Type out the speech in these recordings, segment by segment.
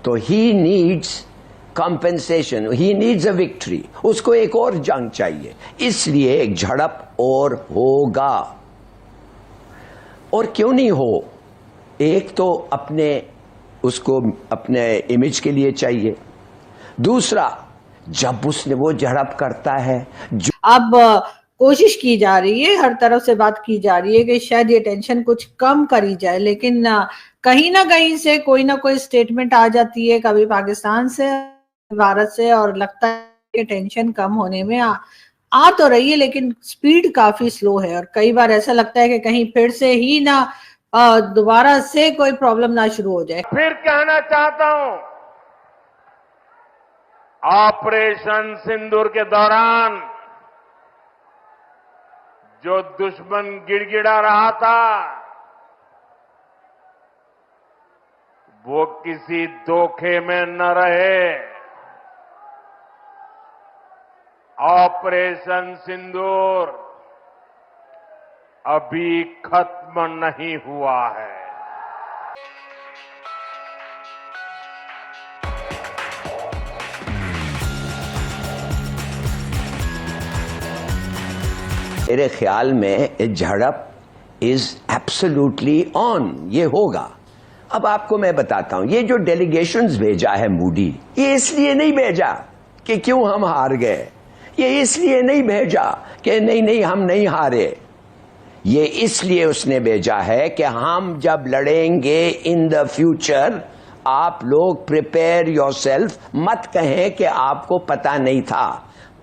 تو he needs compensation, he needs a victory. اس کو ایک اور جنگ چاہیے, اس لیے ایک جھڑپ اور ہوگا. اور کیوں نہیں ہو؟ ایک تو اس کو اپنے امیج کے لیے چاہیے, دوسرا جب اس نے وہ جھڑپ کرتا ہے اب کوشش کی جا رہی ہے, ہر طرف سے بات کی جا رہی ہے کہ شاید یہ ٹینشن کچھ کم کری جائے, لیکن کہیں نہ کہیں سے کوئی نہ کوئی سٹیٹمنٹ آ جاتی ہے, کبھی پاکستان سے, بھارت سے, اور لگتا ہے کہ ٹینشن کم ہونے میں آ تو رہی ہے لیکن سپیڈ کافی سلو ہے, اور کئی بار ایسا لگتا ہے کہ کہیں پھر سے ہی نہ دوبارہ سے کوئی پرابلم نہ شروع ہو جائے. پھر کہنا چاہتا ہوں, آپریشن سندور کے دوران جو دشمن گڑ گڑا رہا تھا وہ کسی دھوکے میں نہ رہے. آپریشن سندور ابھی ختم نہیں ہوا ہے. میرے خیال میں جھڑپ از ایبسولوٹلی آن, یہ ہوگا. اب آپ کو میں بتاتا ہوں, یہ جو ڈیلیگیشنز بھیجا ہے مودی, یہ اس لیے نہیں بھیجا کہ کیوں ہم ہار گئے, یہ اس لیے نہیں بھیجا کہ نہیں ہم نہیں ہارے, یہ اس لیے اس نے بھیجا ہے کہ ہم جب لڑیں گے ان دا فیوچر, آپ لوگ پریپیئر یور سیلف, مت کہیں کہ آپ کو پتا نہیں تھا.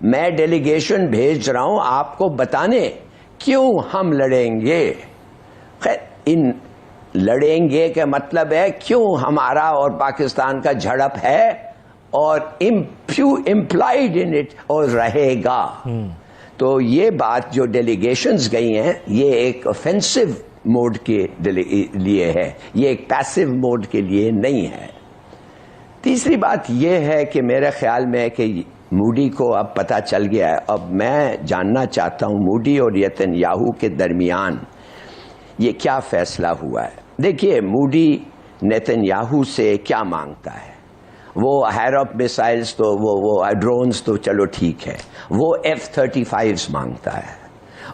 میں ڈیلیگیشن بھیج رہا ہوں آپ کو بتانے کیوں ہم لڑیں گے. خیر, ان لڑیں گے کا مطلب ہے کیوں ہمارا اور پاکستان کا جھڑپ ہے, اور امپلائڈ ان اٹ اور رہے گا. تو یہ بات جو ڈیلیگیشنز گئی ہیں یہ ایک offensive موڈ کے لیے ہے, یہ ایک پیسو موڈ کے لیے نہیں ہے. تیسری بات یہ ہے کہ میرے خیال میں کہ مودی کو اب پتہ چل گیا ہے. اب میں جاننا چاہتا ہوں مودی اور نیتن کے درمیان یہ کیا فیصلہ ہوا ہے. دیکھیے, مودی نیتن سے کیا مانگتا ہے؟ وہ ہیروپ میسائلز تو وہ ڈرونز تو چلو ٹھیک ہے, وہ F-35 مانگتا ہے,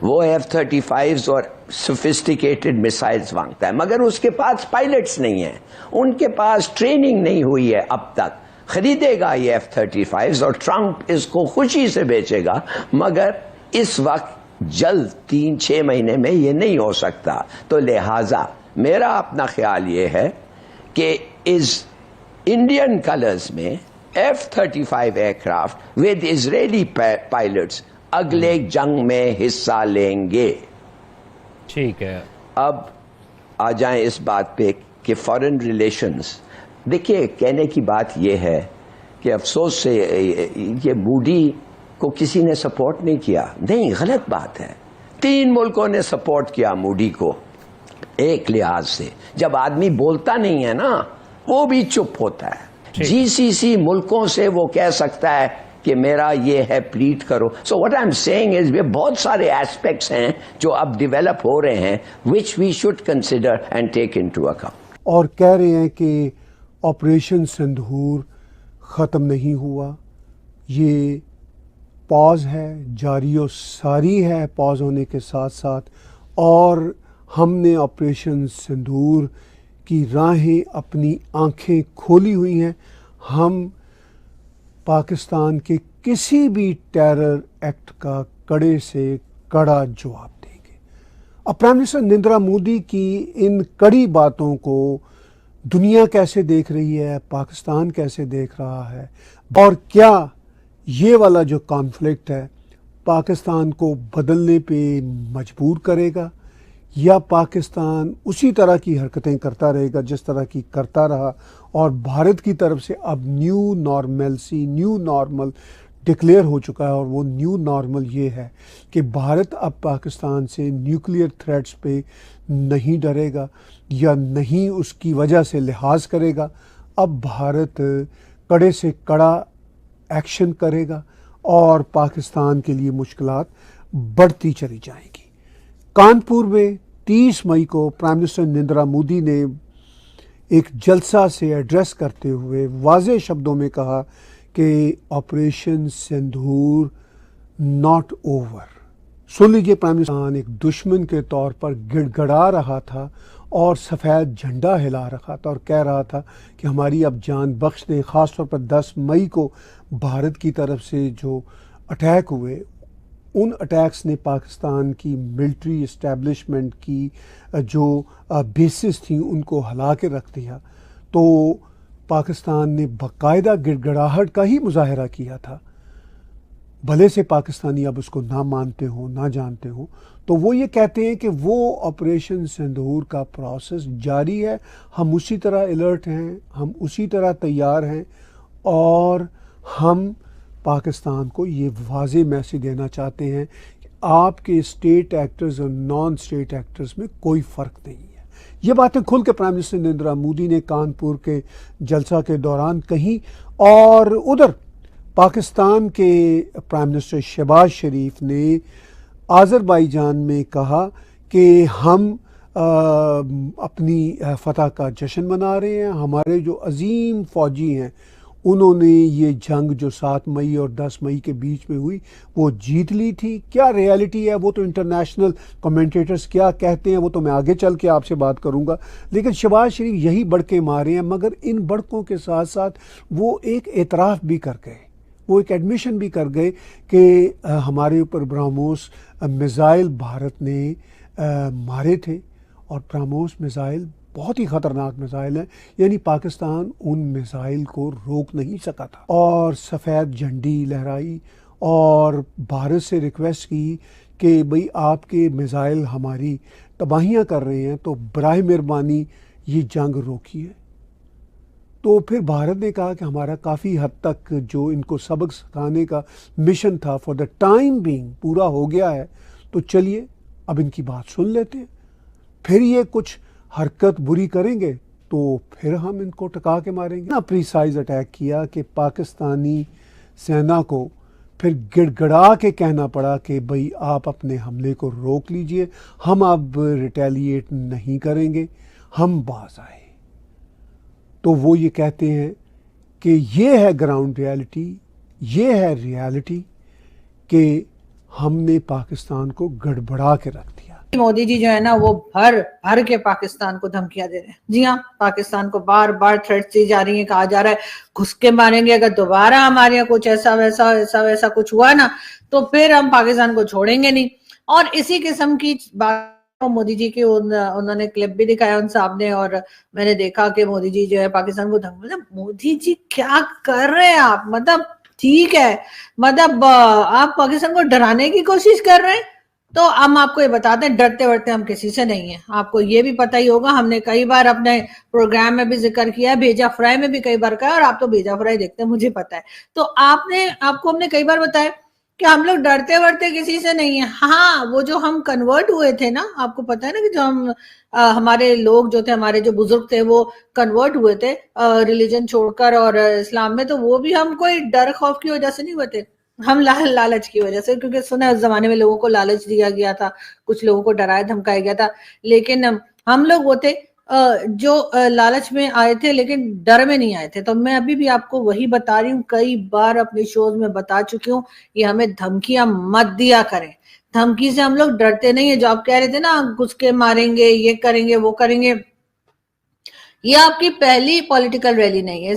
وہ F-35 اور سوفسٹیکیٹڈ میسائلز مانگتا ہے, مگر اس کے پاس پائلٹس نہیں ہیں, ان کے پاس ٹریننگ نہیں ہوئی ہے اب تک. خریدے گا یہ F-35 اور ٹرمپ اس کو خوشی سے بیچے گا, مگر اس وقت جلد 3-6 مہینے میں یہ نہیں ہو سکتا. تو لہذا میرا اپنا خیال یہ ہے کہ اس انڈین کلرز میں F-35 aircraft with Israeli pilots اگلے جنگ میں حصہ لیں گے. ٹھیک ہے, اب آ جائیں اس بات پہ کہ فارن ریلیشنز. دیکھیے, کہنے کی بات یہ ہے کہ افسوس سے یہ مودی کو کسی نے سپورٹ نہیں کیا. نہیں, غلط بات ہے. 3 ملکوں نے سپورٹ کیا مودی کو ایک لحاظ سے. جب آدمی بولتا نہیں ہے نا, وہ بھی چپ ہوتا ہے. GCC ملکوں سے وہ کہہ سکتا ہے کہ میرا یہ ہے, پلیٹ کرو. So what I am seeing is بہت سارے ایسپیکٹس ہیں جو اب ڈیولپ ہو رہے ہیں which we should consider and take into account. اور کہہ رہے ہیں کہ آپریشن سندھور ختم نہیں ہوا, یہ پاز ہے, جاری و ساری ہے پاز ہونے کے ساتھ ساتھ, اور ہم نے آپریشن سندھور کی راہیں اپنی آنکھیں کھولی ہوئی ہیں. ہم پاکستان کے کسی بھی ٹیرر ایکٹ کا کڑے سے کڑا جواب دیں گے. اب پرائم منسٹر نریندر مودی کی ان کڑی باتوں کو دنیا کیسے دیکھ رہی ہے, پاکستان کیسے دیکھ رہا ہے, اور کیا یہ والا جو کانفلکٹ ہے پاکستان کو بدلنے پہ مجبور کرے گا, یا پاکستان اسی طرح کی حرکتیں کرتا رہے گا جس طرح کی کرتا رہا, اور بھارت کی طرف سے اب نیو نارمل ڈکلیئر ہو چکا ہے. اور وہ نیو نارمل یہ ہے کہ بھارت اب پاکستان سے نیوکلیئر تھریٹس پہ نہیں ڈرے گا یا نہیں اس کی وجہ سے لحاظ کرے گا. اب بھارت کڑے سے کڑا ایکشن کرے گا اور پاکستان کے لیے مشکلات بڑھتی چلی جائیں گی. کانپور میں 30 مئی کو پرائم منسٹر نریندر مودی نے ایک جلسہ سے ایڈریس کرتے ہوئے واضح شبدوں میں کہا کہ آپریشن سندھور ناٹ اوور. سن لیجیے پرائم منسٹر ایک دشمن کے طور پر گڑ گڑا رہا تھا اور سفید جھنڈا ہلا رکھا تھا اور کہہ رہا تھا کہ ہماری اب جان بخش دیں. خاص طور پر 10 مئی کو بھارت کی طرف سے جو اٹیک ہوئے، ان اٹیکس نے پاکستان کی ملٹری اسٹیبلشمنٹ کی جو بیسز تھیں ان کو ہلا کے رکھ دیا. تو پاکستان نے باقاعدہ گڑ گڑاہٹ کا ہی مظاہرہ کیا تھا، بھلے سے پاکستانی اب اس کو نہ مانتے ہوں نہ جانتے ہوں. تو وہ یہ کہتے ہیں کہ وہ آپریشن سندھور کا پروسیس جاری ہے، ہم اسی طرح الرٹ ہیں، ہم اسی طرح تیار ہیں، اور ہم پاکستان کو یہ واضح میسج دینا چاہتے ہیں کہ آپ کے اسٹیٹ ایکٹرز اور نان اسٹیٹ ایکٹرز میں کوئی فرق نہیں ہے. یہ باتیں کھل کے پرائم منسٹر نریندر مودی نے کانپور کے جلسہ کے دوران کہیں. اور ادھر پاکستان کے پرائم منسٹر شہباز شریف نے آذربائیجان میں کہا کہ ہم اپنی فتح کا جشن منا رہے ہیں. ہمارے جو عظیم فوجی ہیں انہوں نے یہ جنگ جو 7 مئی اور 10 مئی کے بیچ میں ہوئی وہ جیت لی تھی. کیا ریالٹی ہے وہ تو انٹرنیشنل کمنٹیٹرز کیا کہتے ہیں وہ تو میں آگے چل کے آپ سے بات کروں گا، لیکن شہباز شریف یہی بڑکے مارے ہیں. مگر ان بڑکوں کے ساتھ ساتھ وہ ایک اعتراف بھی کر گئے، وہ ایک ایڈمیشن بھی کر گئے کہ ہمارے اوپر برہموس میزائل بھارت نے مارے تھے، اور برہموس میزائل بہت ہی خطرناک میزائل ہیں، یعنی پاکستان ان میزائل کو روک نہیں سکا تھا. اور سفید جھنڈی لہرائی اور بھارت سے ریکویسٹ کی کہ بھئی آپ کے میزائل ہماری تباہیاں کر رہے ہیں تو براہ مہربانی یہ جنگ روکیے. تو پھر بھارت نے کہا کہ ہمارا کافی حد تک جو ان کو سبق سکھانے کا مشن تھا فار دا ٹائم بینگ پورا ہو گیا ہے، تو چلیے اب ان کی بات سن لیتے ہیں. پھر یہ کچھ حرکت بری کریں گے تو پھر ہم ان کو ٹکا کے ماریں گے. پریسائز اٹیک کیا کہ پاکستانی سینا کو پھر گڑ گڑا کے کہنا پڑا کہ بھئی آپ اپنے حملے کو روک لیجئے، ہم اب ریٹیلیٹ نہیں کریں گے، ہم باز آئے. تو وہ یہ کہتے ہیں کہ یہ ہے گراؤنڈ ریالٹی، یہ ہے ریالٹی کہ ہم نے پاکستان کو گڑبڑا کے رکھ دیا. مودی جی جو ہے نا وہ بھر کے پاکستان کو دھمکیاں دے رہے ہیں. جی ہاں، پاکستان کو بار بار تھریٹس دی جا رہی ہیں، کہا جا رہا ہے گھس کے ماریں گے، اگر دوبارہ ہمارے یہاں کچھ ایسا ویسا کچھ ہوا نا تو پھر ہم پاکستان کو چھوڑیں گے نہیں. اور اسی قسم کی بات مودی جی کی انہوں نے کلپ بھی دکھایا ان صاحب نے، اور میں نے دیکھا کہ مودی جی جو ہے پاکستان کو مودی جی کیا کر رہے ہیں آپ؟ مطلب ٹھیک ہے، مطلب آپ پاکستان کو ڈرانے کی کوشش کر رہے ہیں. تو ہم آپ کو یہ بتاتے ہیں ڈرتے ورتے ہم کسی سے نہیں ہیں. آپ کو یہ بھی پتہ ہی ہوگا، ہم نے کئی بار اپنے پروگرام میں بھی ذکر کیا ہے، بھیجا فرائی میں بھی کئی بار کہا، اور آپ تو بھیجا فرائی دیکھتے ہیں مجھے پتہ ہے. تو آپ کو ہم نے کئی بار بتایا کہ ہم لوگ ڈرتے ورتے کسی سے نہیں ہیں. ہاں، وہ جو ہم کنورٹ ہوئے تھے نا، آپ کو پتہ ہے نا کہ جو ہمارے لوگ جو تھے، ہمارے جو بزرگ تھے وہ کنورٹ ہوئے تھے ریلیجن چھوڑ کر اور اسلام میں، تو وہ بھی ہم کوئی ڈر خوف کی وجہ سے نہیں ہوئے تھے، ہم لالچ کی وجہ سے، کیونکہ سنا اس زمانے میں لوگوں کو لالچ دیا گیا تھا، کچھ لوگوں کو ڈرایا دھمکایا گیا تھا. لیکن ہم لوگ وہ تھے جو لالچ میں آئے تھے لیکن ڈر میں نہیں آئے تھے. تو میں ابھی بھی آپ کو وہی بتا رہی ہوں، کئی بار اپنے شوز میں بتا چکی ہوں، یہ ہمیں دھمکیاں مت دیا کریں. دھمکی سے ہم لوگ ڈرتے نہیں ہیں. جو آپ کہہ رہے تھے نا گھس کے ماریں گے، یہ کریں گے وہ کریں گے، یہ آپ کی پہلی پولیٹیکل ریلی نہیں ہے.